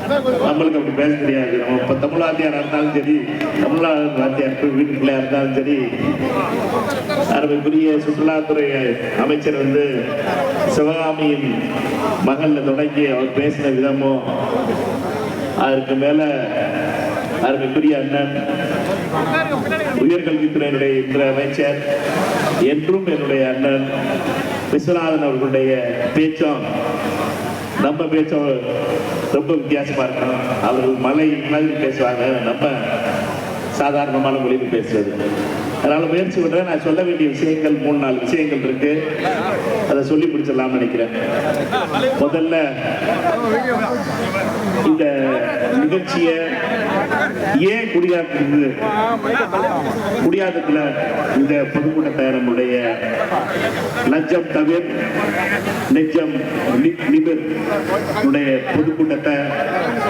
நம்மளுக்கு அப்படி பேச தெரியாது. நம்ம இப்போ தமிழ் வாத்தியாராக இருந்தாலும் சரி, தமிழ்நாடு வாத்தியார் வீட்டுக்குள்ளே இருந்தாலும் சரி, அருமைக்குரிய சுற்றுலாத்துறை அமைச்சர் வந்து சிவகாமியின் மகள்ல தொடங்கி அவர் பேசின விதமோ, அதற்கு மேல அருமைக்குரிய அண்ணன் உயர்கல்வித்துறையினுடைய இன்று அமைச்சர் என்றும் என்னுடைய அண்ணன் விஸ்வநாதன் அவர்களுடைய பேச்சும் நம்ம பேச்சும் ரொம்ப வித்தியாசமா இருக்கணும். அவர்கள் மலை மாதிரி பேசுவாங்க, நம்ம சாதாரணமான மொழியில் பேசுறது. அதனால முயற்சி பண்றேன். நான் சொல்ல வேண்டிய விஷயங்கள் 3-4 விஷயங்கள் இருக்கு, அதை சொல்லி பிடிச்சிடலாம்னு நினைக்கிறேன். முதல்ல இந்த நிகழ்ச்சியை ஏன் குடியாத்தத்துல இந்த பொதுக்கூட்டத்தை நம்முடைய லஞ்சம் தவிர நெஞ்சம் நிபர் பொதுக்கூட்டத்தை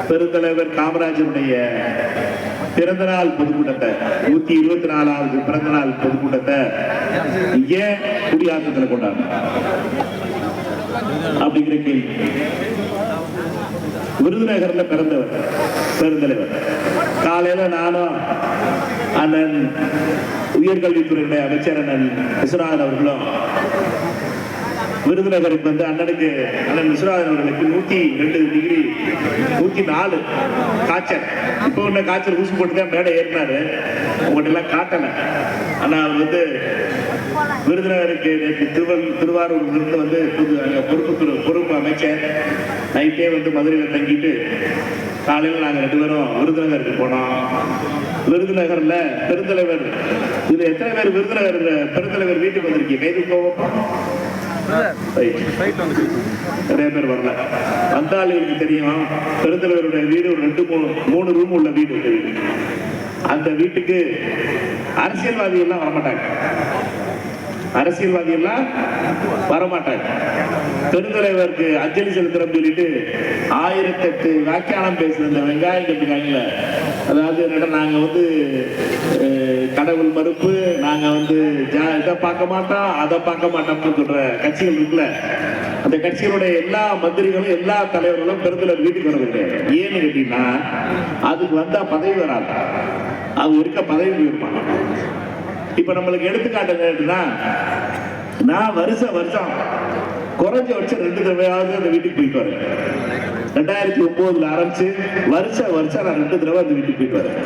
பெருந்தலைவர் காமராஜருடைய பிறந்தநாள் பொதுக்கூட்டத்தை 124வது பிறந்தநாள் பொதுக்கூட்டத்தை ஏன் குடியாத்தத்தில் கொண்டாங்க அப்படிங்கிற கேள்வி. விருதுநகர்ல பிறந்தவர் பெருந்தலைவர். காலையில நானும் அண்ணன் உயர்கல்வித்துறையுடைய அமைச்சர் அண்ணன் விஸ்வநாதன் அவர்களும் விருதுநகருக்கு வந்து அண்ணன் விஸ்வநாதன் அவர்களுக்கு 102 டிகிரி 104 காய்ச்சல். இப்போ உள்ள காய்ச்சல் ஊசி போட்டுதான் மேடை ஏறினாரு. உங்கள்கிட்ட எல்லாம் காட்டல. ஆனா அவர் வந்து விருதுநகருக்கு திருவாரூர்ல வந்து பொறுப்பு அமைச்சர் நைட்டே வந்து மதுரையில் தங்கிட்டு காலையில் நாங்கள் 2 பேரும் விருதுநகருக்கு போனோம். விருதுநகர்ல பெருந்தலைவர் இது எத்தனை பேர் விருதுநகர் பெருந்தலைவர் வீட்டுக்கு வந்திருக்கீங்க? கைது போவோம். நிறைய பேர் வரல. வந்தாளுக்கு தெரியும் பெருந்தலைவருடைய வீடு ஒரு 2-3 ரூம் உள்ள வீடு. அந்த வீட்டுக்கு அரசியல்வாதி எல்லாம் வரமாட்டாங்க. பெருந்தலைவருக்கு அஞ்சலி செலுத்துறோம் சொல்லிட்டு 1008 வியாக்கியானம் பேசுற இந்த வெங்காயம் கட்டுக்காங்கல்ல, அதாவது நாங்க வந்து கடவுள் மறுப்பு, நாங்க வந்து இதை பார்க்க மாட்டோம் அதை பார்க்க மாட்டோம்னு சொல்ற கட்சிகள் இருக்குல்ல, அந்த கட்சிகளுடைய எல்லா மந்திரிகளும் எல்லா தலைவர்களும் பெருந்தலைவர் வீட்டுக்கு வரவில்லை. ஏன்னு கேட்டீங்கன்னா அதுக்கு வந்தா பதவி வராது, அது இருக்க பதவி போயிருப்பாங்க. இப்ப நம்மளுக்கு எடுத்துக்காட்டுன்னா நான் வருஷம் குறைஞ்சபட்சம் 2 தடவையாவது அந்த வீட்டுக்கு போயிட்டு வரேன். 2009 ஆரம்பிச்சு வருஷம் நான் 2 தடவை அந்த வீட்டுக்கு போயிட்டு வரேன்.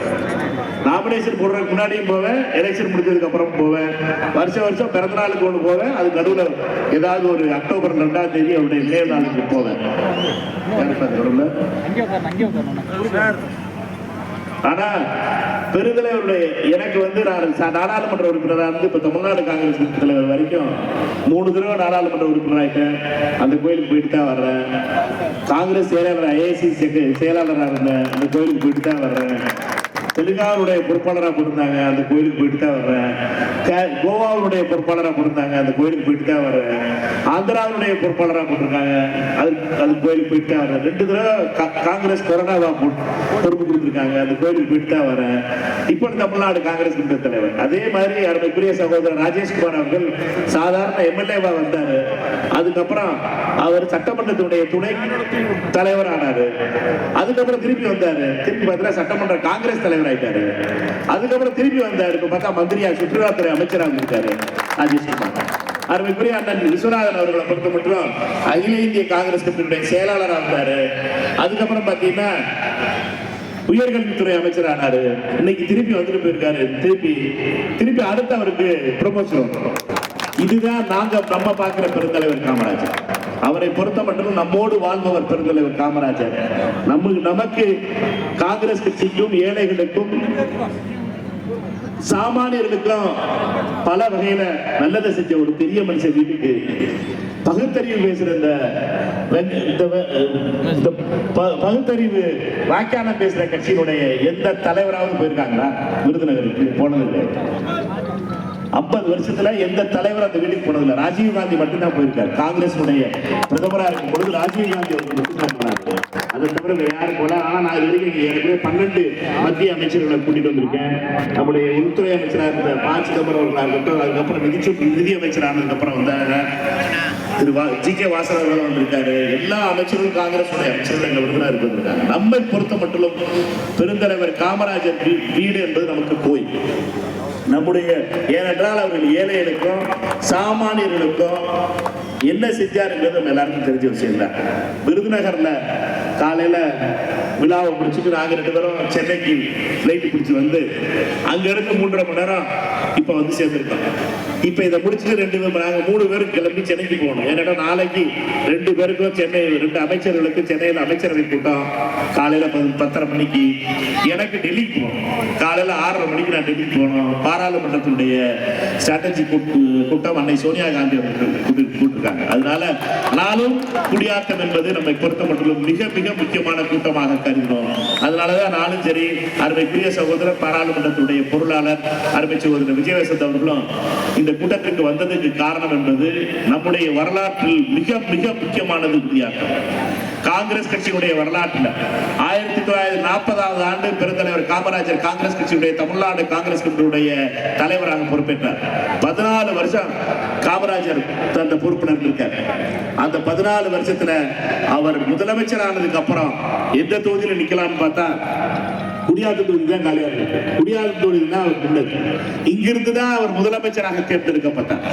நாமினேஷன் போடுறதுக்கு முன்னாடியும் போவேன், எலெக்ஷன் முடிஞ்சதுக்கு அப்புறம் போவேன். வருஷம் பிறந்த நாளுக்கு ஒன்று போவேன். அது நடுவில் ஏதாவது ஒரு அக்டோபர் 2ஆம் தேதி அவருடைய நினைவு நாளுக்கு போவேன். ஆனா பெருந்தலைவருடைய எனக்கு வந்து நான் நாடாளுமன்ற உறுப்பினராக இருந்து இப்ப தமிழ்நாடு காங்கிரஸ் தலைவர் வரைக்கும் 3 தடவை நாடாளுமன்ற உறுப்பினராயிட்டேன். அந்த கோயிலுக்கு போயிட்டு தான் வர்றேன். காங்கிரஸ் செயலாளர் ஐஏசி செயலாளராக இருந்தேன். அந்த கோயிலுக்கு போயிட்டு தான் வர்றேன். தெலுங்கானுடைய பொறுப்பாளராக போட்டிருந்தாங்க, அந்த கோயிலுக்கு போயிட்டு தான் வர்றேன். கோவாவுடைய பொறுப்பாளராக போட்டிருந்தாங்க, அந்த கோயிலுக்கு போயிட்டு தான் வர்றேன். ஆந்திராவுடைய பொறுப்பாளராக போட்டிருக்காங்க, அது கோயிலுக்கு போயிட்டு தான் வர்றேன். 2 தடவை காங்கிரஸ் கொரோனாவா பொறுப்பு கொடுத்துருக்காங்க, அந்த கோயிலுக்கு போயிட்டு தான் வரேன். இப்போ தமிழ்நாடு காங்கிரஸ் கமிட்டி தலைவர். அதே மாதிரி அருமைக்குரிய சகோதரர் ராஜேஷ்குமார் அவர்கள் சாதாரண எம்எல்ஏவா வந்தாரு. அதுக்கப்புறம் அவர் சட்டமன்றத்தினுடைய துணை தலைவர் ஆனாரு. அதுக்கப்புறம் திருப்பி வந்தாரு. திருப்பி பார்த்தா சட்டமன்ற காங்கிரஸ் தலைவர் ஆயிட்டாரு. அதுக்கப்புறம் திருப்பி வந்தாரு. இப்ப பார்த்தா மந்திரியா சுற்றுலாத்துறை அமைச்சராக இருக்காரு ராஜேஷ்குமார். அருமைக்குரிய அண்ணன் விஸ்வநாதன் அவர்களை பொறுத்த மட்டும் அகில இந்திய காங்கிரஸ் கமிட்டியுடைய செயலாளராக இருந்தாரு. அதுக்கப்புறம் பாத்தீங்கன்னா உயர்கல்வித்துறை அமைச்சர் ஆனாரு. இன்னைக்கு திருப்பி வந்துட்டு போயிருக்காரு. திருப்பி அடுத்து அவருக்கு ப்ரமோஷன். இதுதான் நம்ம பார்க்கிற பெருந்தலைவர் காமராஜர். அவரை பொறுத்த மட்டும் நம்மோடு வாழ்பவர் பெருந்தலைவர் காமராஜர். நமக்கு காங்கிரஸ் கட்சிக்கும் ஏழைகளுக்கும் சாமானியர்களுக்கும் பல வகையில நல்லதை செஞ்ச ஒரு பெரிய மனுஷன் வீட்டுக்கு பகுத்தறிவு பேசுற இந்த பகுத்தறிவு வாக்கியானம் பேசுற கட்சியினுடைய எந்த தலைவராவது போயிருக்காங்களா? விருதுநகருக்கு போனதில்லை. 50 வருஷத்துல எந்த தலைவர் அந்த வீட்டுக்கு போனதில்லை. ராஜீவ் காந்தி மட்டும்தான் போயிருக்காரு. காங்கிரஸ் பிரதமராக இருக்கும் பொழுது ராஜீவ் காந்தி அவர்கள் அதை தவிர வேற யாரும் போல. ஆனா நான் இது வரைக்கும் ஏற்கனவே 12 மத்திய அமைச்சர்களை கூட்டிட்டு வந்திருக்கேன். நம்முடைய உள்துறை அமைச்சராக இருந்த ப. சிதம்பரம் அவர்களாக இருக்கட்டும், அதுக்கப்புறம் நிதி அமைச்சரானதுக்கு அப்புறம் வந்தாங்க திரு ஜி.கே. வாசன் அவர்கள் வந்திருக்காரு. எல்லா அமைச்சர்களும் காங்கிரஸ் அமைச்சர்கள் எங்க விருதுநகர் இருந்திருக்காங்க. நம்மை பொறுத்த மட்டும் பெருந்தலைவர் காமராஜர் வீடு என்பது நமக்கு கோயில். நம்முடைய ஏனென்றால் அவர்கள் ஏழைகளுக்கும் சாமானியர்களுக்கும் என்ன செஞ்சாருங்கிறது நம்ம எல்லாருக்கும் தெரிஞ்ச விஷயம் தான். விருதுநகர்ல காலையில விழாவை முடிச்சுட்டு நாங்க 2 பேரும் சென்னைக்கு ஃபிளைட் பிடிச்சி வந்து அங்க இருந்து 3.5 மணி நேரம் இப்ப வந்து சேர்ந்திருக்கோம். இப்ப இதை முடிச்சுட்டு நாங்க 3 பேரும் கிளம்பி சென்னைக்கு போகணும். ஏன்னா நாளைக்கு 2 பேருக்கும் சென்னை 2 அமைச்சர்களுக்கு சென்னையில் அமைச்சரவை கூட்டம் காலையில 10:30 மணிக்கு. எனக்கு டெல்லிக்கு போகணும். காலையில 6:30 மணிக்கு நான் டெல்லிக்கு போகணும். பாராளுமன்றத்தினுடைய ஸ்ட்ராட்டஜி கூட்டம் அன்னை சோனியா காந்தி கூட்டிருக்காங்க. அதனால நானும் குடியாத்தம் என்பது நம்மை பொறுத்த மட்டும் மிக மிக முக்கியமான கூட்டமாக கருதினோம். அதனாலதான் நானும் சரி, அருமைக்குரிய சகோதரர் பாராளுமன்றத்துடைய பொருளாளர் அருமை சகோதரர் விஜயவசந்த் அவர்களும் இந்த கூட்டத்திற்கு வந்ததுக்கு காரணம் என்பது நம்முடைய வரலாற்றில் மிக மிக முக்கியமானது குடியாத்தம். காங்கிரஸ் கட்சியுடைய வரலாற்றில் 1940ஆவது ஆண்டு பெருந்தலைவர் காமராஜர் காங்கிரஸ் கட்சியுடைய தமிழ்நாடு காங்கிரஸ் கட்சியுடைய தலைவராக பொறுப்பேற்றார். 14 வருஷம் காமராஜர் அந்த பொறுப்பினர் இருக்கார். அந்த 14 வருஷத்துல அவர் முதலமைச்சர் ஆனதுக்கு அப்புறம் எந்த தொகுதியில் நிக்கலாம்னு பார்த்தா குடியாத்தம் தொகுதி தான் காலியா இருக்கு. குடியாத்தம் தொகுதி தான் அவர் முன்னது. இங்கிருந்து தான் அவர் முதலமைச்சராக தேர்ந்தெடுக்கப்பட்டார்.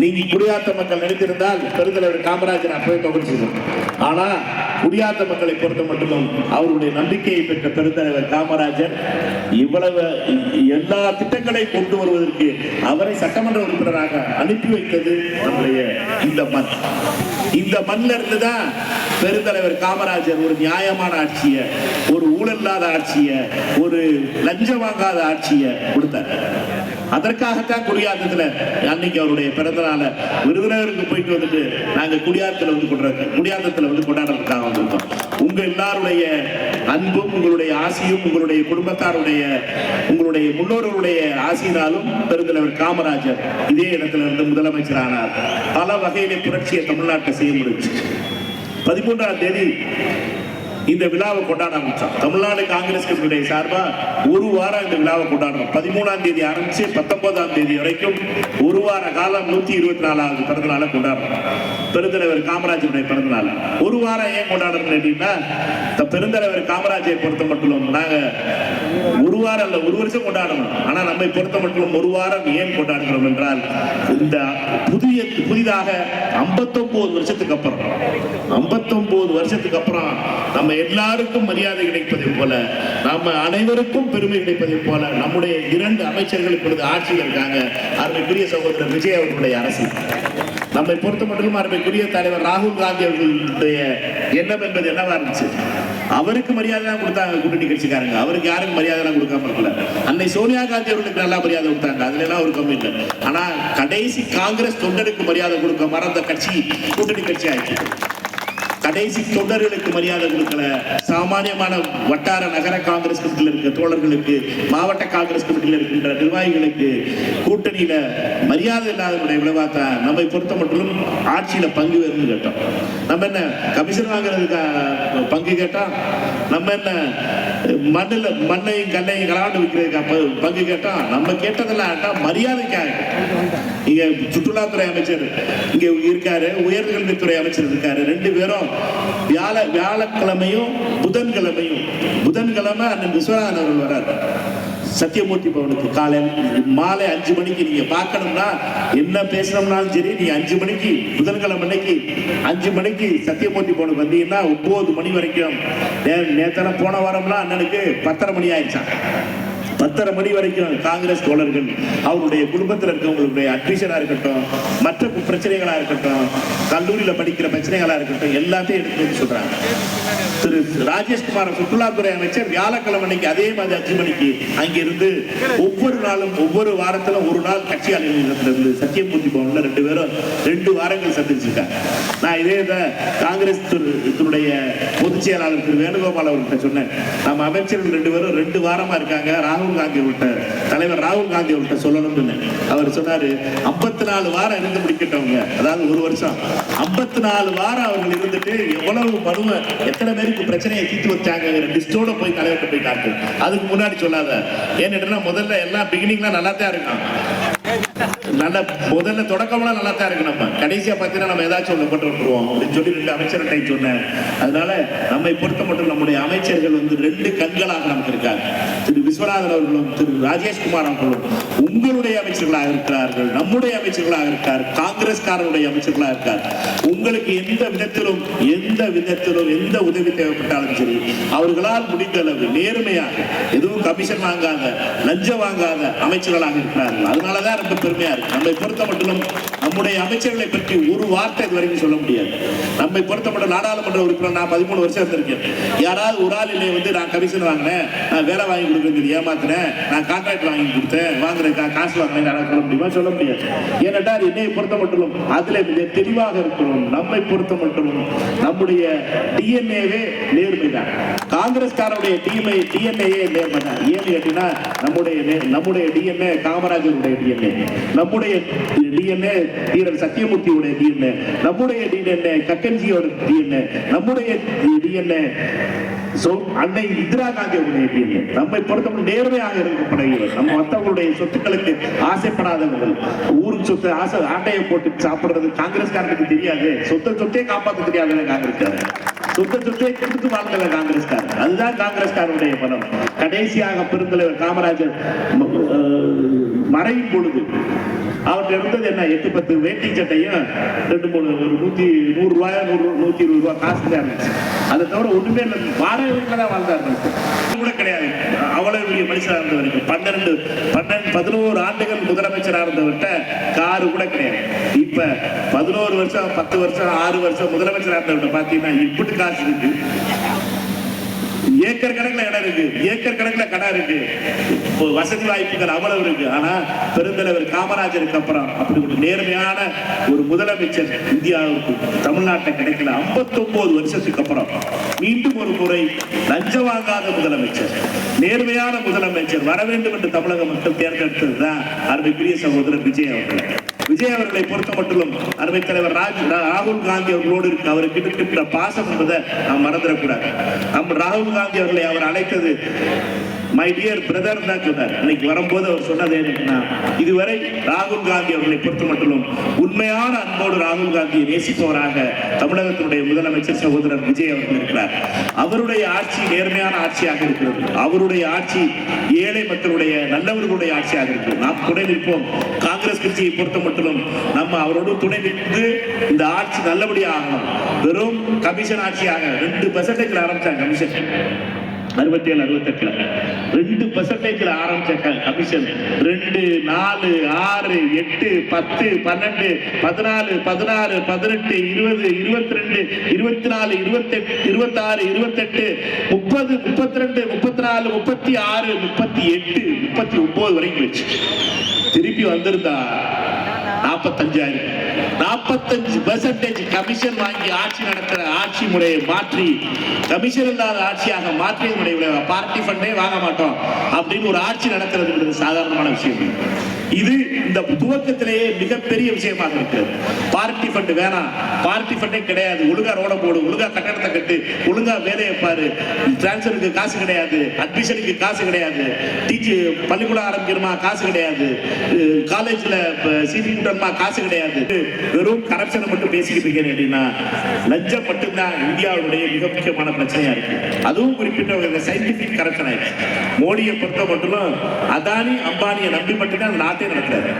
நீங்க குடியாத்த மக்கள் நினைத்திருந்தால் பெருந்தலைவர் காமராஜர் அப்பவே பகிர்ந்துருக்கும். ஆனா குடியாத்த மக்களை பொறுத்த மட்டும் அவருடைய நம்பிக்கையை பெற்ற பெருந்தலைவர் காமராஜர் இவ்வளவு எல்லா திட்டங்களை கொண்டு வருவதற்கு அவரை சட்டமன்ற உறுப்பினராக அனுப்பி வைத்தது நம்முடைய இந்த மண். இந்த மண்ணில் இருந்துதான் பெருந்தலைவர் காமராஜர் ஒரு நியாயமான ஆட்சியை, ஒரு ஊழல் இல்லாத ஆட்சியை, ஒரு லஞ்சம் வாங்காத ஆட்சியை கொடுத்தார். அதற்காகத்தான் குடியாத்தத்துல அன்னைக்கு அவருடைய பிறந்த நாளை விருதுநகருக்கு போயிட்டு வந்துட்டு நாங்க குடியாத்தத்துல வந்து கொண்டாடுறதுக்காக வந்திருக்கோம். உங்க எல்லாருடைய அன்பும் உங்களுடைய ஆசையும் உங்களுடைய குடும்பத்தாருடைய உங்களுடைய முன்னோர்களுடைய ஆசையினாலும் பெருந்தலைவர் காமராஜர் இதே இடத்துல இருந்து முதலமைச்சர் ஆனார். பல வகையிலே புரட்சியை தமிழ்நாட்டை செய்ய முடிஞ்சு 13ஆம் தேதி இந்த விழாவை கொண்டாட ஆரம்பிச்சோம். தமிழ்நாடு காங்கிரஸ் கட்சியுடைய சார்பா ஒரு வாரம் இந்த விழாவை கொண்டாடுறோம். 13ஆம் தேதி ஆரம்பிச்சு 19ஆம் தேதி வரைக்கும் ஒரு வார காலம் 124வது பிறந்த நாளை கொண்டாடுறோம். பெருந்தலைவர் காமராஜருடைய பிறந்த நாள் ஒரு வாரம் ஏன் கொண்டாடுறோம் அப்படின்னா, பெருந்தலைவர் காமராஜரை பொறுத்த மட்டும் நாங்க ஒரு வாரம் அல்ல, ஒரு வருஷம் கொண்டாடணும். ஆனா நம்மை பொறுத்த மட்டும் ஒரு வாரம் ஏன் கொண்டாடுகிறோம் என்றால், இந்த புதிதாக 59 வருஷத்துக்கு அப்புறம் 59 வருஷத்துக்கு அப்புறம் நம்ம எல்லாருக்கும் மரியாதை கிடைப்பதை போல, நம்ம அனைவருக்கும் பெருமை கிடைப்பதை போல நம்முடைய 2 அமைச்சர்கள் இப்பொழுது ஆட்சியில் இருக்காங்க. அருமைக்குரிய சகோதரர் விஜய் அவர்களுடைய அரசு. நம்மை பொறுத்த மட்டும் அருமைக்குரிய தலைவர் ராகுல் காந்தி அவர்களுடைய எண்ணம் என்பது என்னவா இருந்துச்சு? அவருக்கு மரியாதை தான் கொடுத்தாங்க கூட்டணி கட்சிக்காரங்க. அவருக்கு யாருக்கும் மரியாதை எல்லாம் கொடுக்காம இருக்கல. அன்னை சோனியா காந்தி அவர்களுக்கு நல்லா மரியாதை கொடுத்தாங்க. அதுல எல்லாம் ஒரு கம்மி இல்லை. ஆனா கடைசி காங்கிரஸ் தொண்டருக்கு மரியாதை கொடுக்க மறந்த கட்சி கூட்டணி கட்சி ஆயிடுச்சு. கடைசி தொண்டர்களுக்கு மரியாதை கொடுக்கல. சாமானியமான வட்டார நகர காங்கிரஸ் கமிட்டியில் இருக்க தோழர்களுக்கு, மாவட்ட காங்கிரஸ் கமிட்டியில் இருக்கின்ற நிர்வாகிகளுக்கு கூட்டணியில மரியாதை இல்லாதவருடைய விளைவாத்தான் நம்மை பொறுத்த மட்டும் ஆட்சியில பங்கு வேணும்னு கேட்டோம். நம்ம என்ன கமிஷன் வாங்குறதுக்கு பங்கு கேட்டோம்? நம்ம என்ன மண்ணையும் கண்ணையும் கலாண்டு வைக்கிறதுக்கு பங்கு கேட்டோம்? நம்ம கேட்டதெல்லாம் மரியாதைக்காக. இங்க சுற்றுலாத்துறை அமைச்சர் இங்க இருக்காரு, உயர்கல்வித்துறை அமைச்சர் இருக்காரு. 2 பேரும் வியாழக்கிழமையும் புதன்கிழமை அண்ணன் விஸ்வநாதன் அவர்கள் வர்றாரு சத்தியமூர்த்தி பவனுக்கு. மாலை 5 மணிக்கு நீங்க பார்க்கணும்னா என்ன பேசணும்னாலும் சரி, நீ 5 மணிக்கு புதன்கிழமை 5 மணிக்கு சத்தியமூர்த்தி பவனுக்கு வந்தீங்கன்னா 9 மணி வரைக்கும். நேத்தன போன வாரம்லாம் அண்ணனுக்கு 10:30 மணி ஆயிடுச்சான். 10:30 மணி வரைக்கும் காங்கிரஸ் தோழர்கள் அவருடைய குடும்பத்தில் இருக்கவங்களுடைய அட்மிஷனா இருக்கட்டும், மற்ற பிரச்சனைகளா இருக்கட்டும், கல்லூரியில படிக்கிற பிரச்சனைகளா இருக்கட்டும், எல்லாத்தையும் எடுத்து சொல்றாங்க. திரு ராஜேஷ்குமார் சுற்றுலாத்துறை அமைச்சர் வியாழக்கிழமை அதே மாதிரி 5 மணிக்கு அங்கிருந்து ஒவ்வொரு நாளும் ஒவ்வொரு வாரத்திலும் ஒரு நாள் கட்சி அலுவலகத்திலிருந்து சத்தியமூர்த்தி பவன்ல 2 பேரும் 2 வாரங்கள் சந்திச்சிருக்காங்க. நான் இதே காங்கிரஸ் பொதுச் செயலாளர் திரு வேணுகோபால் அவர்கிட்ட சொன்னேன். நம்ம அமைச்சர்கள் 2 பேரும் 2 வாரமா இருக்காங்க. ராகுல் ராகுல் காந்தி அவர்கிட்ட, தலைவர் ராகுல் காந்தி அவர்கிட்ட சொல்லணும்னு. அவர் சொன்னாரு 54 வாரம் இருந்து முடிக்கிட்டவங்க, அதாவது ஒரு வருஷம் 54 வாரம் அவர்கள் இருந்துட்டு எவ்வளவு மனுவை எத்தனை பேருக்கு பிரச்சனையை தீர்த்து வச்சாங்க லிஸ்டோட போய் தலைவர்கிட்ட போய் காட்டு. அதுக்கு முன்னாடி சொல்லாத. ஏன்னு முதல்ல எல்லாம் பிகினிங்லாம் நல்லா தான் இருக்கும், நல்ல முதல்ல தொடக்கம்லாம் நல்லா தான் இருக்கு. நம்ம கடைசியா பார்த்தீங்கன்னா நம்ம ஏதாச்சும் ஒன்று போட்டு விட்டுருவோம் அப்படின்னு சொல்லி 2 அமைச்சர்கிட்ட சொன்னேன். அதனால நம்மை பொறுத்த மட்டும் நம்முடைய அமைச்சர்கள் 2 கண்களாக நமக்கு இருக்காங்க. திரு விஸ்வநாதன் அவர்களும் திரு ராஜேஷ்குமார் அவர்களும் உங்களுடைய அமைச்சர்களாக இருக்கிறார்கள், நம்முடைய அமைச்சர்களாக இருக்கார், காங்கிரஸ்காரருடைய அமைச்சர்களாக இருக்கார். உங்களுக்கு எந்த விதத்திலும் எந்த உதவி தேவைப்பட்டாலும் சரி அவர்களால் முடிந்த அளவு நேர்மையாக, எதுவும் கமிஷன் வாங்காத, லஞ்சம் வாங்காத அமைச்சர்களாக இருக்கிறார்கள். அதனாலதான் ரொம்ப பெருமையா இருக்கு. நம்மை பொறுத்த மட்டும் நம்முடைய அமைச்சர்களை பற்றி ஒரு வார்த்தை இதுவரைக்கும் சொல்ல முடியாது. நம்மை பொறுத்த மட்டும் நாடாளுமன்ற உறுப்பினர் நான் 13 வருஷம் இருந்திருக்கேன். யாராவது ஒரு ஆள் என்னை நான் கமிஷன் வாங்கினேன், நான் வேலை வாங்கி கொடுக்குறது ஏமாத்தினேன், நான் கான்ட்ராக்ட் வாங்கி கொடுத்தேன், வாங்குறேன் காசு வாங்கினேன் யாராவது சொல்ல முடியுமா? சொல்ல முடியாது. ஏனென்றால் என்னை பொறுத்த மட்டும் அதுல மிக தெளிவாக இருக்கிறோம். நம்மை பொறுத்த மட்டும் நம்முடைய டிஎன்ஏவே நேர்மைதான். காங்கிரஸ்காரருடைய டிஎன்ஏயே நேர்மைதான். ஏன்னு கேட்டீங்கன்னா நம்முடைய டிஎன்ஏ காமராஜருடைய டிஎன்ஏ, நம்முடைய டிஎன்ஏ வீரர் சத்தியமூர்த்தியுடைய டிஎன்ஏ, நம்முடைய டிஎன்ஏ கக்கன்ஜியோட டிஎன்ஏ, நம்முடைய டிஎன்ஏ அன்னை இந்திரா காந்தியுடைய டிஎன்ஏ. நம்மை பொறுத்தவரை நேர்மையாக இருக்கப்படுகிறவர். நம்ம மற்றவங்களுடைய சொத்துக்களுக்கு ஆசைப்படாதவர்கள். ஊருக்கு சொத்து ஆசை ஆட்டையை போட்டு சாப்பிடுறது காங்கிரஸ்காரனுக்கு தெரியாது. சொத்தை காப்பாற்ற தெரியாத காங்கிரஸ்காரன், சொத்தை கொடுத்து வாழ்ந்தவர் காங்கிரஸ்காரன். அதுதான் காங்கிரஸ்காரனுடைய பலம். கடைசியாக பெருந்தலைவர் காமராஜர் மறையும் பொழுது அவர்கிட்ட இருந்தது என்ன, 8-10 வேட்டி சட்டையும் 2-3 ஒரு 100 ரூபாய் 120 ரூபாய் காசு தான் இருந்துச்சு. அதை தவிர ஒண்ணுமே இல்லை. வாடகை வீட்டில் தான் வாழ்ந்தார்கள் கூட கிடையாது. அவ்வளவு பெரிய மனுஷனாக இருந்தவருக்கு 11 ஆண்டுகள் முதலமைச்சராக இருந்தவர்கிட்ட காரு கூட கிடையாது. இப்ப 11 வருஷம் 10 வருஷம் 6 வருஷம் முதலமைச்சராக இருந்தவர்கிட்ட பாத்தீங்கன்னா இப்படி காசு இருக்கு, ஏக்கர் கணக்கில் இடம் இருக்கு, ஏக்கர் கணக்கில் கடை இருக்கு, வசதி வாய்ப்புகள் அவ்வளவு இருக்கு. ஆனா பெருந்தலைவர் காமராஜருக்கு அப்புறம் அப்படி ஒரு நேர்மையான ஒரு முதலமைச்சர் இந்தியாவுக்கு தமிழ்நாட்டை கிடைக்கல. 59 வருஷத்துக்கு அப்புறம் மீண்டும் ஒரு முறை லஞ்சம் வாங்காத முதலமைச்சர், நேர்மையான முதலமைச்சர் வர வேண்டும் என்று தமிழக மக்கள் தேர்ந்தெடுத்ததுதான் அருமைக்குரிய சகோதரர் விஜய் அவர்கள். விஜய் அவர்களை பொறுத்த மட்டும் அருமை தலைவர் ராகுல் காந்தி அவர்களோடு இருக்கு அவருக்கு இருக்கிற பாசம் என்பதை நாம் மறந்துடக்கூடாது. நம்ம ராகுல் காந்தி அவர்களை அவர் அழைத்தது மை டியர் பிரதர் தான் சொன்னார். இன்னைக்கு வரும்போது அவர் சொன்னது என்னன்னா, இதுவரை ராகுல் காந்தி அவர்களை பொறுத்த மட்டும் உண்மையான அன்போடு ராகுல் காந்தியை நேசிப்பவராக தமிழகத்தினுடைய முதலமைச்சர் சகோதரர் விஜய் அவர்கள் இருக்கிறார். அவருடைய ஆட்சி நேர்மையான ஆட்சியாக இருக்கிறது. அவருடைய ஆட்சி ஏழை மக்களுடைய நல்லவர்களுடைய ஆட்சியாக இருக்கிறது. நாம் துணை நிற்போம். காங்கிரஸ் கட்சியை பொறுத்த மட்டும் நம்ம அவரோடு துணை நின்று இந்த ஆட்சி நல்லபடியாக ஆகணும். வெறும் கமிஷன் ஆட்சியாக 2% ஆரம்பிச்சாங்க கமிஷன் 67-68 2% ஆரம்பிச்ச கமிஷன் 2, 4, 6, 8, 10, 12, 14, 16, 18, 20, 22, 24, 28, 26, 28, 30, 32, 34, 36, 38, 39 வரைக்கும் போயிடுச்சு. திருப்பி வந்திருந்தா 45% கமிஷன் வாங்கி ஆட்சி நடத்துற ஆட்சி முறையை மாற்றி கமிஷன் இல்லாத ஆட்சியாக மாற்றி பார்ட்டி ஃபண்டே வாங்க மாட்டோம் அப்படின்னு ஒரு ஆட்சி நடத்துறது சாதாரணமான விஷயம். இது இந்த துவக்கத்திலேயே மிகப்பெரிய விஷயமாக இருக்கிறது. பார்ட்டி ஃபண்ட் வேணாம், பார்ட்டி ஃபண்டே கிடையாது, ஒழுங்கா ரோட போடு, ஒழுங்கா கட்டடத்தை கட்டு, ஒழுங்கா வேலையை பாரு, டிரான்ஸ்ஃபருக்கு காசு கிடையாது, அட்மிஷனுக்கு காசு கிடையாது, பள்ளிக்கூடம் ஆரம்பிக்கிறோமா காசு கிடையாது, காலேஜ்ல சீட் கூட்டணுமா காசு கிடையாது, வெறும் கரப்ஷனை மட்டும் பேசிக்கிட்டு இருக்கேன் அப்படின்னா லஞ்சம் மட்டும்தான் இந்தியாவுடைய மிக முக்கியமான பிரச்சனையா இருக்கு. அதுவும் குறிப்பிட்ட சயின்டிபிக் கரப்ஷன் ஆயிடுச்சு. மோடியை பொறுத்த மட்டும் அதானி அம்பானியை நம்பி மட்டும்தான் நாட்டே நடக்கிறாரு.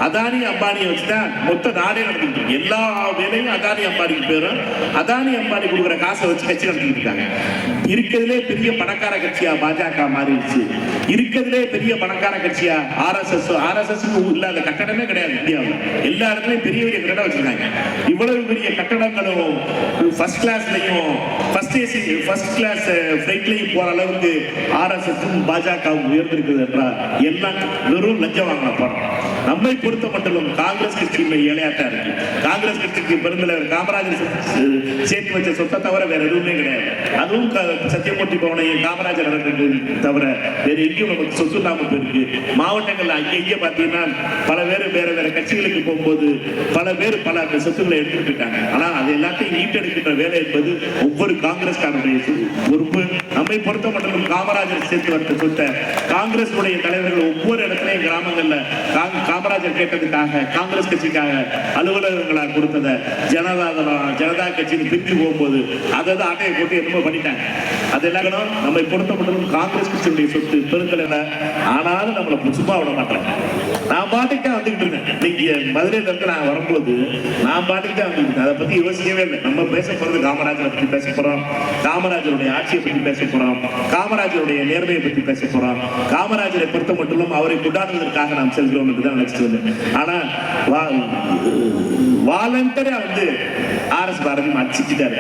அதானி அம்பானியை வச்சுதான் மொத்த நாடே நடத்திட்டு இருக்கு. எல்லா வேலையும் அதானி அம்பானிக்கு பேரும், அதானி அம்பானி கொடுக்குற காசை வச்சு கட்சி நடத்திட்டு இருக்காங்க. இருக்கிறதுலே பெரிய பணக்கார கட்சியா பாஜக மாறிடுச்சு. இருக்கிறதுலே பெரிய பணக்கார கட்சியா ஆர்எஸ்எஸ் இல்லாத கட்டடமே கிடையாது இந்தியாவில். எல்லா இடத்துலயும் பெரிய பெரிய கட்டடம் வச்சிருக்காங்க. இவ்வளவு பெரிய கட்டடங்களும் ஃபர்ஸ்ட் கிளாஸ்லயும் ஃபர்ஸ்ட் கிளாஸ் ஃபிளைட்லயும் போற அளவுக்கு ஆர்எஸ்எஸ் பாஜக உயர்ந்திருக்குது என்றால் எல்லாம் வெறும் லஞ்சம் வாங்கின படம். நம்மை பொறுத்த மட்டும் காங்கிரஸ் கட்சியுமே ஏழையாட்டா இருக்கு. காங்கிரஸ் கட்சிக்கு பெருந்தலைவர் காமராஜர் சேர்த்து வச்ச சொத்தை தவிர வேற எதுவுமே கிடையாது. அதுவும் சத்தியமூர்த்தி பவனையும் காமராஜர் தவிர வேற எங்கேயும் நமக்கு சொத்து இல்லாம போயிருக்கு. மாவட்டங்கள்ல அங்கே பார்த்தீங்கன்னா பல பேர் வேற வேற கட்சிகளுக்கு போகும்போது பல பேர் பல சொத்துக்களை எடுத்துட்டு போயிட்டாங்க. ஆனா அது எல்லாத்தையும் மீட்டெடுக்கின்ற வேலை என்பது ஒவ்வொரு காங்கிரஸ்காரனுடைய பொறுப்பு. நம்மை பொறுத்த மட்டும் காமராஜர் சேர்த்து வந்த சொத்தை காங்கிரஸ் தலைவர்கள் ஒவ்வொரு இடத்துலையும் கிராமங்கள்ல காமராஜர் கேட்டதுக்காக காங்கிரஸ் கட்சிக்காக அலுவலகங்களாக கொடுத்தத ஜனதா கட்சின்னு பிரிஞ்சு போகும்போது அதை ஆட்டையை போட்டு என்னமோ பண்ணிட்டாங்க. அதெல்லாம் நம்மை பொறுத்த மட்டும் காங்கிரஸ் கட்சியுடைய சொத்து பெருந்தலைவர். ஆனாலும் நம்மளை சும்மா விட மாட்டாங்க. நான் பாட்டுக்கு தான் வந்துகிட்டு இருக்கேன். நீங்க மதுரையில இருந்து நான் வரும்போது நான் பாட்டுக்கு தான் வந்துட்டு அதை பத்தி யோசிக்கவே இல்லை. நம்ம பேச போறது காமராஜரை பத்தி பேச போறோம், காமராஜருடைய ஆட்சியை பத்தி பேச போறோம், காமராஜருடைய நேர்மையை பத்தி பேச போறோம். காமராஜரை பொறுத்த மட்டும் அவரை கொண்டாடுவதற்காக நாம் செல்கிறோம் என்றுதான் நினைச்சிட்டு வந்தேன். ஆனா வாலண்டரியா ஆர்.எஸ். பாரதி அடிச்சுட்டாரு.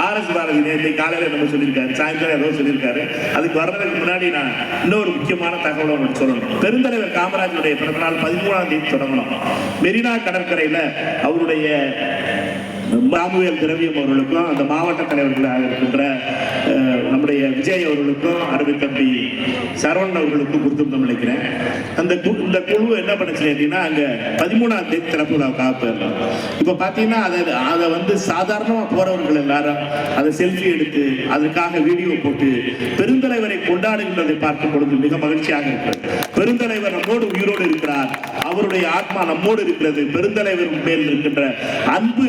ஆர்.எஸ். பாரதி நேற்று காலையில நம்ம சொல்லியிருக்காரு, சாயந்தரம் ஏதோ சொல்லியிருக்காரு. அதுக்கு வர்றதுக்கு முன்னாடி நான் இன்னொரு முக்கியமான தகவலை உங்களுக்கு சொல்லணும். பெருந்தலைவர் காமராஜருடைய பிறந்த நாள் 13ஆம் தேதி தொடங்கணும். மெரினா கடற்கரையில அவருடைய ராமுவேல் திரவியம் அவர்களுக்கும் அந்த மாவட்ட தலைவர்களாக இருக்கின்ற நம்முடைய விஜய் அவர்களுக்கும் அருமை தம்பி சரவணன் அவர்களுக்கும் கொடுத்துருந்தோம் நினைக்கிறேன். இந்த குழு என்ன பண்ணுச்சு அப்படின்னா அங்க 13ஆம் தேதி திறப்பு விழாவுக்காக போயிருந்தோம். இப்ப பாத்தீங்கன்னா அதை சாதாரணமா போறவர்கள் எல்லாரும் அதை செல்ஃபி எடுத்து அதுக்காக வீடியோ போட்டு பெருந்தலைவரை கொண்டாடுகின்றதை பார்க்கும் பொழுது மிக மகிழ்ச்சியாக இருக்கிறது. பெருந்தலைவர் நம்மோடு உயிரோடு இருக்கிறார், அவருடைய ஆத்மா நம்மோடு இருக்கிறது. பெருந்தலைவர் மேல் இருக்கின்ற அன்பு,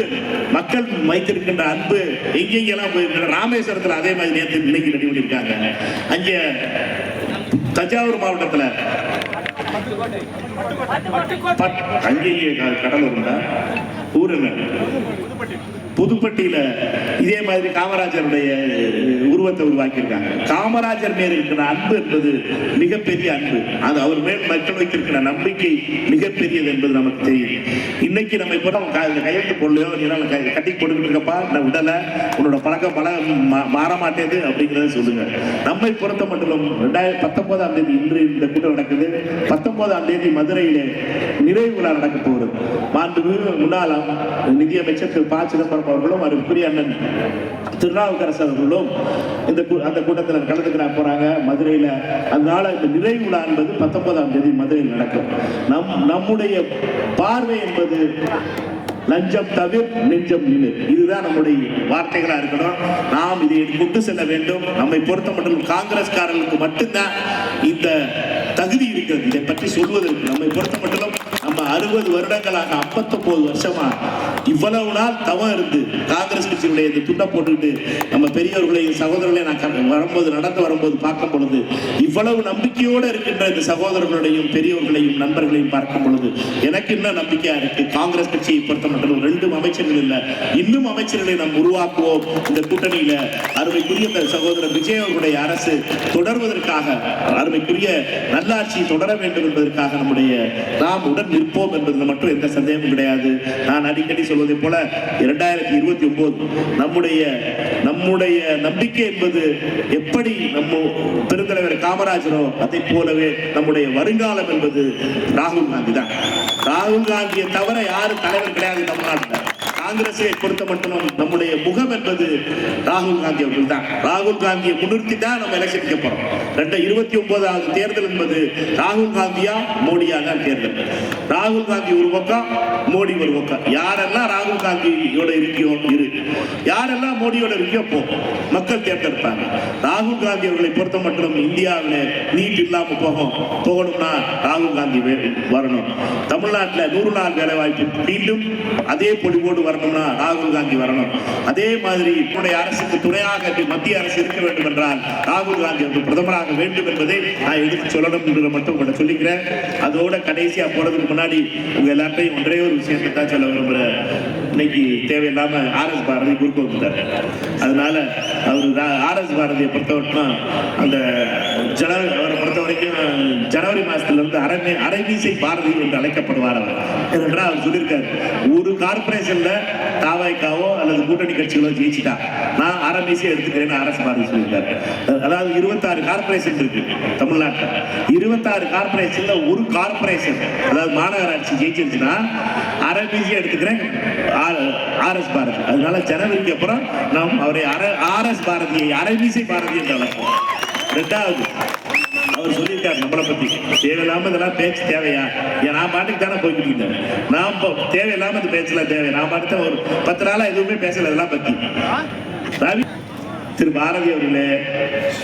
மக்கள் வைத்திருக்கின்ற அன்பு எங்கெங்கெல்லாம் போயிருக்கிற ராமேஸ்வரத்தில் அதே மாதிரி நேற்று இன்னைக்கு ரெடி பண்ணியிருக்காங்க. அங்கே தஞ்சாவூர் மாவட்டத்தில் அங்கேயே கடலூர் ஊர் புதுப்பட்டியில இதே மாதிரி காமராஜருடைய உருவத்தை உருவாக்கியிருக்காங்க. காமராஜர் மேல் இருக்கிற அன்பு என்பது மிகப்பெரிய அன்பு. அது அவர் மேல் மக்கள் வைத்திருக்கிற நம்பிக்கை மிகப்பெரியது என்பது நமக்கு தெரியும். இன்னைக்கு நம்ம இப்போ கையெழுத்து போடலையோ கட்டி கொடுக்கிட்டு இருக்கப்பா, நான் விடலை, உன்னோட பழக்கம் மாற மாட்டேது அப்படிங்கிறத சொல்லுங்க. நம்மை பொறுத்த மட்டும் 2019ஆம் தேதி இன்று இந்த கூட்டம் நடக்குது. 19ஆம் தேதி மதுரையிலே நிறைவு விழா நடக்க போகிறது. மாண்புமிகு முன்னாள் நிதியமைச்சர் திரு ப. சிதம்பரம் அவர்களும் அருக்குரிய அண்ணன் திருநாவுக்கரசு அவர்களும் அந்த கூட்டத்தில் கலந்துக்கிற போறாங்க மதுரையில. அதனால இந்த நிறைவு விழா என்பது 19ஆம் தேதி மதுரையில் நடக்கும். நம்முடைய பார்வை என்பது லஞ்சம் தவிர நெஞ்சம் நிமிர், இதுதான் நம்முடைய வார்த்தைகளா இருக்கணும். நாம் இதை கொண்டு செல்ல வேண்டும். நம்மை பொறுத்த மட்டும் காங்கிரஸ்காரர்களுக்கு மட்டும்தான் இந்த தகுதி இருக்கிறது இதை பற்றி சொல்வதற்கு. நம்மை பொறுத்த மட்டும் நம்ம 60 வருடங்களாக 59 வருஷமா இவ்வளவு நாள் தவம் இருந்து காங்கிரஸ் கட்சியினுடைய இந்த துண்டை போட்டுக்கிட்டு நம்ம பெரியவர்களையும் சகோதரர்களையும் நான் நடந்து வரும்போது பார்க்கும் பொழுது இவ்வளவு நம்பிக்கையோடு இருக்கின்ற இந்த சகோதரர்களுடையும் பெரியவர்களையும் நண்பர்களையும் பார்க்கும் பொழுது எனக்கு இன்னும் நம்பிக்கையா இருக்கு. காங்கிரஸ் கட்சியை பொறுத்த மட்டும் 2 அமைச்சர்கள் இல்ல, இன்னும் அமைச்சர்களை நாம் உருவாக்குவோம். இந்த கூட்டணியில அருமைக்குரிய சகோதரர் விஜய் அவர்களுடைய அரசு தொடர்வதற்காக, அருமைக்குரிய நல்லாட்சி தொடர வேண்டும் என்பதற்காக நாம் உடன் நிற்போம் என்பதில் மட்டும் எந்த சந்தேகமும் கிடையாது. நான் அடிக்கடி சொல்வதை போல 2029 நம்முடைய நம்பிக்கை என்பது எப்படி நம்ம பெருந்தலைவர் காமராஜரோ அதை போலவே நம்முடைய வருங்காலம் என்பது ராகுல் காந்தி தான். ராகுல் காந்தியை தவிர யாரும் தலைவர் கிடையாது தமிழ்நாட்டில். காங்கிரஸை பொறுத்த மட்டும் நம்முடைய முகம் என்பது ராகுல் காந்தி அவர்கள் தான். ராகுல் காந்தியை முன்னிறுத்தி தான் நம்ம எலெக்ஷனுக்கு போறோம். 2029 தேர்தல் என்பது ராகுல் காந்தியா மோடியா தான் தேர்தல். ராகுல் காந்தி ஒரு பக்கம், மோடி ஒரு பக்கம். யாரெல்லாம் ராகுல் காந்தியோட இருக்கியோ இரு, யாரெல்லாம் மோடியோட இருக்கியோ போ, மக்கள் தேர்ந்தெடுப்பாங்க. ராகுல் காந்தி அவர்களை பொறுத்த மட்டும் இந்தியாவில் நீட் இல்லாம போகணும்னா ராகுல் காந்தி வரணும். தமிழ்நாட்டில் 100 நாள் வேலை வாய்ப்பு மீண்டும் அதே பொலிவோடு வரணும்னா ராகுல் காந்தி வரணும். அதே மாதிரி என்னுடைய அரசுக்கு துணையாக மத்திய அரசு இருக்க வேண்டும் என்றால் ராகுல் காந்தி அவர்கள் பிரதமராக வேண்டும் என்பதை நான் எடுத்து சொல்லணும் என்று மட்டும் உங்களை சொல்லிக்கிறேன். அதோட கடைசியா போறதுக்கு முன்னாடி உங்க எல்லாத்தையும் ஒன்றே ஒரு விஷயத்தை தான் சொல்ல விரும்புறேன். இன்னைக்கு தேவையில்லாம ஆர்.எஸ். பாரதி குறுக்க வந்துட்டார். அதனால அவர் ஆர்.எஸ். பாரதியை பொறுத்தவரைக்கும் அந்த அவரை பொறுத்த வரைக்கும் ஜனவரி மாசத்துல இருந்து அரைவீசை பாரதி என்று அழைக்கப்படுவார். அவர் ஏனென்றால் அவர் சொல்லியிருக்காரு, ஒரு கார்பரேஷன்ல தாவாய்க்காவோ அல்லது கூட்டணி கட்சிகளோ ஜெயிச்சுட்டா நான் அரைவீசை எடுத்துக்கிறேன்னு ஆர்.எஸ். பாரதி சொல்லியிருக்காரு. அதாவது 26 கார்பரேஷன் இருக்கு தமிழ்நாட்டில். 26 கார்பரேஷன்ல ஒரு கார்பரேஷன் அதாவது மாநகராட்சி ஜெயிச்சிருச்சுன்னா RBC எடுத்துக்கிறேன் RS பாரதி. அதனால ஜனவரிக்கு அப்புறம் நாம் அவரை RS பாரதியை RBC பாரதி என்று அழைப்போம். ரெண்டாவது அவர் சொல்லியிருக்காரு நம்மளை பத்தி தேவையில்லாம இதெல்லாம் பேச்சு தேவையா? நான் பாட்டுக்கு தானே போய்கிட்டு இருந்தேன். நான் தேவையில்லாம இந்த பேச்செல்லாம் தேவை. நான் பாட்டு ஒரு 10 நாளா எதுவுமே பேசல இதெல்லாம் பத்தி. ரவி திரு பாரதி அவர்களே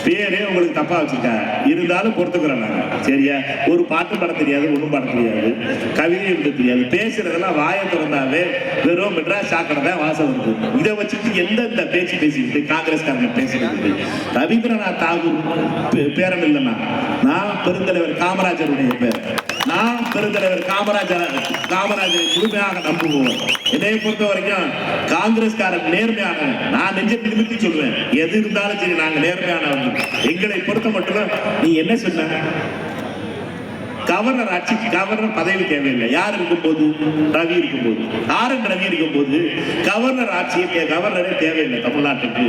பேரே உங்களுக்கு தப்பா வச்சிருக்காங்க, இருந்தாலும் பொறுத்துக்கிறோம் நாங்க. சரியா? ஒரு பாட்டு பாட தெரியாது, ஒன்றும் பாட தெரியாது, கவிதை எழுத தெரியாது, பேசுறதெல்லாம் வாயை திறந்தாவே வெறும் மெட்ராஸ் சாக்கடை தான் வாசம் வருது. இதை வச்சுட்டு எந்தெந்த பேச்சு பேசிக்கிட்டு காங்கிரஸ்காரங்க பேசுறது? ரவீந்திரநாத் தாகூர் பேரன் இல்லைன்னா நான் பெருந்தலைவர் காமராஜருடைய பேர். நான் பெருந்தலைவர் காமராஜரை முழுமையாக நம்புவோம். என்னை பொறுத்த வரைக்கும் காங்கிரஸ்காரன் நேர்மையான, நான் நெஞ்சத்தை நிமித்தி சொல்வேன், எது இருந்தாலும் சரி நாங்க நேர்மையானவர்கள். எங்களை பொறுத்த மட்டும் நீ என்ன சொன்ன? கவர்னர் ஆட்சிக்கு கவர்னர் பதவி தேவையில்லை. யார் இருக்கும்போது? ரவி இருக்கும்போது, ரவி இருக்கும்போது கவர்னர் ஆட்சியை கவர்னரே தேவையில்லை தமிழ்நாட்டுக்கு.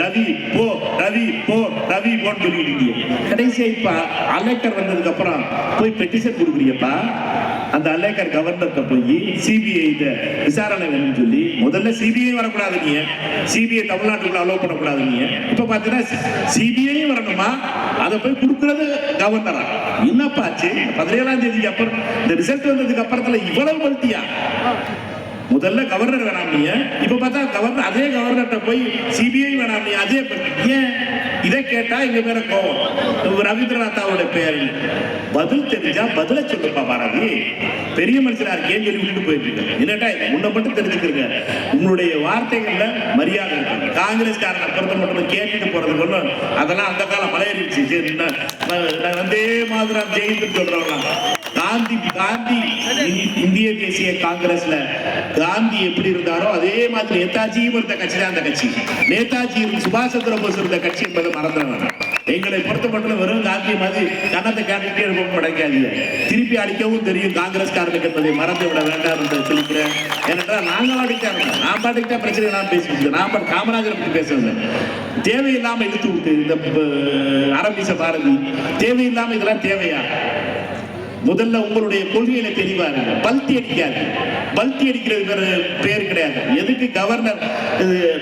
ரவி போ ரவி போ ரவி போன்னு சொல்லிட்டு கடைசியா இப்ப அலேக்கர் வந்ததுக்கு அப்புறம் போய் பெட்டிஷன் கொடுக்குறியப்பா. அந்த அலேக்கர் கவர்னர்கிட்ட போய் சிபிஐ விசாரணை வேணும்னு சொல்லி முதல்ல சிபிஐ வரக்கூடாது, நீ சிபிஐ தமிழ்நாட்டுக்குள்ள அலோவ் பண்ணக்கூடாது. நீ இப்ப பாத்தீங்கன்னா சிபிஐ வரணுமா? அதை போய் கொடுக்கறது கவர்னரா? என்னப்பா ஆச்சு? 17ஆம் தேதிக்கு அப்புறம் இந்த ரிசல்ட் வந்ததுக்கு அப்புறத்துல இவ்வளவு பல்ட்டியா? முதல்ல கவர்னர் வேணாம் நீ, இப்ப பார்த்தா கவர்னர் அதே கவர்னர்கிட்ட போய் சிபிஐ வேணாம் நீ, அதே ஏன்? இதை கேட்டா எங்க பேர கோவம். ரவீந்திரநாத் அவருடைய பேர் பதில் தெரிஞ்சா பதில சொல்லுப்பா பாரதி. பெரிய மனுஷனா இருக்கேன்னு சொல்லி விட்டுட்டு போயிருக்கீங்க. என்னட்டா உன்னை மட்டும் தெரிஞ்சுக்கிறீங்க, உங்களுடைய வார்த்தைகள்ல மரியாதை இருக்கு. காங்கிரஸ்காரனை பொறுத்த மட்டும் கேட்டுட்டு போறது ஒன்றும் அதெல்லாம் அந்த காலம் மலையேறிடுச்சு. வந்தே மாதிரம் ஜெயித்து சொல்றவங்க காந்தி இந்திய தேசிய காங்கிரஸ்ல காந்தி எப்படி இருந்தாரோ அதே மாதிரி நேதாஜியும் இருந்த கட்சி தான் அந்த கட்சி. நேதாஜி சுபாஷ் சந்திர போஸ் இருந்த கட்சி என்பதை மறந்துடுவாங்க. எங்களை பொறுத்த மட்டும் வெறும் காந்தி மாதிரி கன்னத்தை கேட்டுட்டே இருக்க கிடைக்காது, திருப்பி அடிக்கவும் தெரியும் காங்கிரஸ்காரனுக்கு என்பதை மறந்து விட வேண்டாம் என்று சொல்லிக்கிறேன். ஏனென்றால் நாங்கள் அடிக்காங்க, நான் பாட்டுக்கிட்ட பிரச்சனை எல்லாம் பேசிக்கிட்டு நான் பாட்டு காமராஜரை பற்றி பேசுறேன். தேவையில்லாம இழுத்து விட்டு இந்த அரபிச பாரதி தேவையில்லாம இதெல்லாம் தேவையா? முதல்ல உங்களுடைய கொள்கையில தெளிவா இருக்கு. பல்ட்டி அடிக்காது, பல்ட்டி அடிக்கிறது பேர் கிடையாது. எதுக்கு கவர்னர்?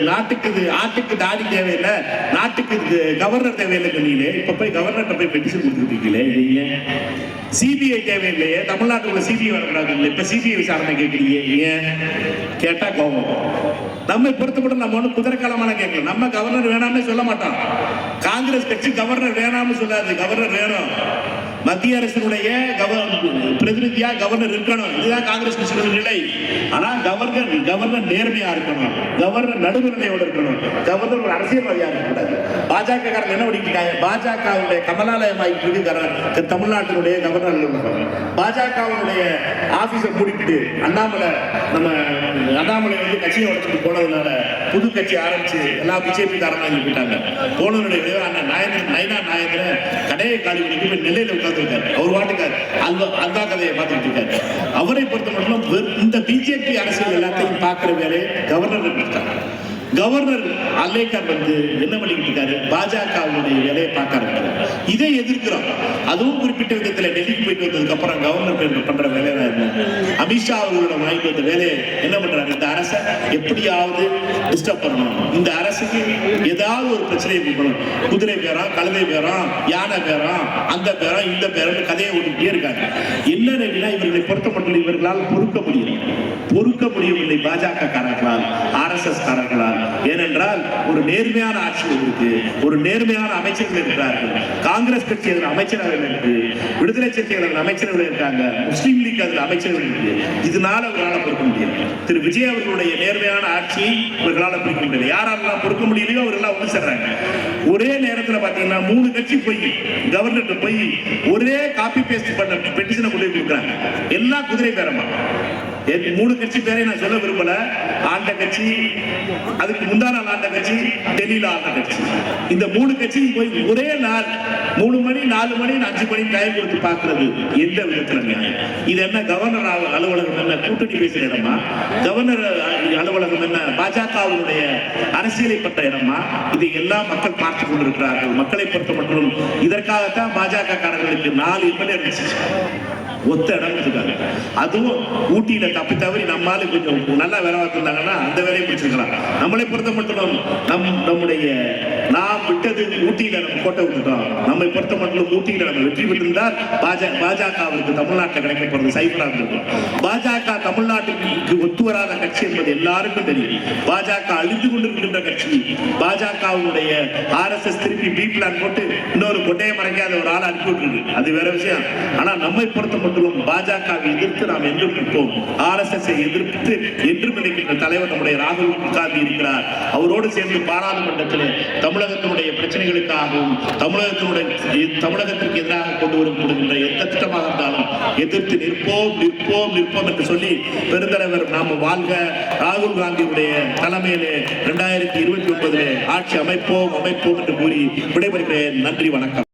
நாட்டுக்கு ஆட்டுக்கு தாடி தேவையில்லை, நாட்டுக்கு கவர்னர் தேவையில்லை சொன்னீங்களே, இப்ப போய் கவர்னர்கிட்ட போய் பெட்டிஷன் கொடுத்துருக்கீங்களே. சிபிஐ தேவையில்லையே, தமிழ்நாட்டுக்குள்ள சிபிஐ வரக்கூடாது, இப்ப சிபிஐ விசாரணை கேட்குறீங்க. ஏன் கேட்டா கோபம். நம்மை பொறுத்தப்பட்டு நம்ம ஒன்றும் குதிரைக்காலமான கேட்கல. நம்ம கவர்னர் வேணாம்னு சொல்ல மாட்டோம். காங்கிரஸ் கட்சி கவர்னர் வேணாம்னு சொல்லாது, கவர்னர் வேணும். மத்திய அரசினுடைய பிரதிநிதியா கவர்னர் இருக்கணும், இதுதான் காங்கிரஸ் கட்சியின் நிலை. ஆனா கவர்னர் நேர்மையா இருக்கணும், கவர்னர் நடுநிலையோடு இருக்கணும், கவர்னர் ஒரு அரசியல்வாதியா இருக்கக்கூடாது. பாஜக காரங்க என்ன பண்ணிருக்காங்க? பாஜகவுடைய கமலாலயமாயிட்டு தமிழ்நாட்டினுடைய கவர்னர் பாஜகவுடைய ஆபீஸை மூடிட்டு அண்ணாமலை வந்து கட்சியை உடச்சிட்டு போனதுனால புது கட்சி ஆரம்பிச்சு எல்லா பிஜேபி காரங்க போயிட்டாங்க. போனவருடைய நயனா நாயந்திரன் கடையை காலி பண்ணிட்டு நெல்லையில உட்கார்ந்துருக்காரு. அவர் வாட்டுக்காரு அல்வா கதையை பார்த்துட்டு இருக்காரு. அவரை பொறுத்த மட்டும் இந்த பிஜேபி அரசியல் எல்லாத்தையும் பார்க்கிற வேலையை கவர்னர் இருக்காங்க. கவர்னர் அலேக்கர் வந்து என்ன பண்ணிக்கிட்டு இருக்காரு? பாஜகவுடைய வேலையை பார்க்க ஆரம்பிக்கிறார். இதை எதிர்க்கிறோம். அதுவும் குறிப்பிட்ட விதத்தில் டெல்லிக்கு போயிட்டு வந்ததுக்கு அப்புறம் கவர்னர் பண்ற வேலையை தான் இருந்தது. அமித்ஷா அவர்களோட வாங்கி வந்த வேலையை என்ன பண்றாரு? இந்த அரசை எப்படியாவது டிஸ்டர்ப் பண்ணணும், இந்த அரசுக்கு ஏதாவது ஒரு பிரச்சனையை கொடுக்கணும். குதிரை பேரம், கழுதை பேரம், யானை பேரம், அந்த பேரம், இந்த பேரம் கதையை ஓட்டிக்கிட்டே இருக்காங்க. என்ன இவர்களை பொறுத்தப்பட்டு இவர்களால் பொறுக்க முடியவில்லை பாஜக காரர்களால், RSS காரர்களால். ஏனென்றால் ஒரு நேர்மையான ஆட்சி இருக்கு, ஒரு நேர்மையான அமைச்சர்கள் இருக்கிறார்கள். காங்கிரஸ் கட்சி அதில் அமைச்சரவையில் இருக்கு, விடுதலை சிறுத்தைகள் அமைச்சரவையில் இருக்காங்க, முஸ்லீம் லீக் அதில் அமைச்சரவையில் இருக்கு. இதனால அவர்களால் பொறுக்க முடியும். திரு விஜய் அவர்களுடைய நேர்மையான ஆட்சி இவர்களால் பொறுக்க முடியல. யாரெல்லாம் பொறுக்க முடியலையோ அவர்களால் ஒன்று சேர்றாங்க. ஒரே நேரத்தில் பாத்தீங்கன்னா 3 கட்சி போய் கவர்னர்கிட்ட போய் ஒரே காப்பி பேஸ்ட் பண்ண பெட்டிஷனை கொண்டு போய் கொடுக்குறாங்க. எல்லாம் குதிரை பேரமா. 3 கட்சி பேரை நான் சொல்ல விரும்பல. ஆண்ட கட்சி, அதுக்கு முந்தான நாள் ஆண்ட கட்சி, டெல்லியில ஆண்ட கட்சி, இந்த 3 கட்சியும் போய் ஒரே நாள் 3 மணி 4 மணி 5 மணி டைம் கொடுத்து பார்க்கிறது எந்த விதத்துல? இது என்ன கவர்னர் அலுவலகம்? அலுவலகம் என்ன கூட்டணி பேசுற இடமா? கவர்னர் அலுவலகம் என்ன பாஜகவுடைய அரசியலை பற்ற இடமா? இதை எல்லாம் மக்கள் பார்த்துக் கொண்டிருக்கிறார்கள். மக்களை பொறுத்த மட்டும் இதற்காகத்தான் பாஜக காரர்களுக்கு 4 எம்எல்ஏ இருந்துச்சு, ஒத்த இடம் இருக்காங்க. அதுவும் ஊட்டியில தப்பி தவறி நம்மளால கொஞ்சம் நல்லா வேலை பார்த்துருந்தாங்கன்னா அந்த வேலையை பிடிச்சிருக்கலாம். நம்மளை பொறுத்த மட்டும் நம்முடைய நாம் விட்டது ஊட்டியில நம்ம கோட்டை விட்டுட்டோம். நம்மை பொறுத்த மட்டும் ஊட்டியில நம்ம வெற்றி பெற்றிருந்தால் பாஜகவிற்கு தமிழ்நாட்டில் கிடைக்கப்படுறது சைஃபரா இருந்திருக்கும். பாஜக தமிழ்நாட்டுக்கு ஒத்து வராத கட்சி என்பது எல்லாருக்கும் தெரியும். பாஜக அழிந்து கொண்டிருக்கின்ற கட்சி. பாஜகவுடைய RSS திருப்பி பி பிளான் போட்டு இன்னொரு கொட்டையை மறைக்காத ஒரு ஆள் அனுப்பி விட்டுருக்கு, அது வேற விஷயம். ஆனா நம்மை பொறுத்த மட்டும் பாஜகவை எதிர்த்து நாம் என்றும் இருப்போம். RSS எதிர்த்து என்றும் நினைக்கின்ற தலைவர் நம்முடைய ராகுல் காந்தி இருக்கிறார். அவரோடு சேர்ந்து பாராளுமன்றத்தில் தமிழகத்தினுடைய பிரச்சனைகளுக்காகவும் தமிழகத்திற்கு எதிராக கொண்டு வரப்படுகின்ற எந்த திட்டமாக இருந்தாலும் எதிர்த்து நிற்போம் நிற்போம் நிற்போம் என்று சொல்லி பெருந்தலைவர் நாம வாழ்க ராகுல் காந்தியுடைய தலைமையிலே 2029 ஆட்சி அமைப்போம் அமைப்போம் என்று கூறி விடைபெறுகிறேன். நன்றி, வணக்கம்.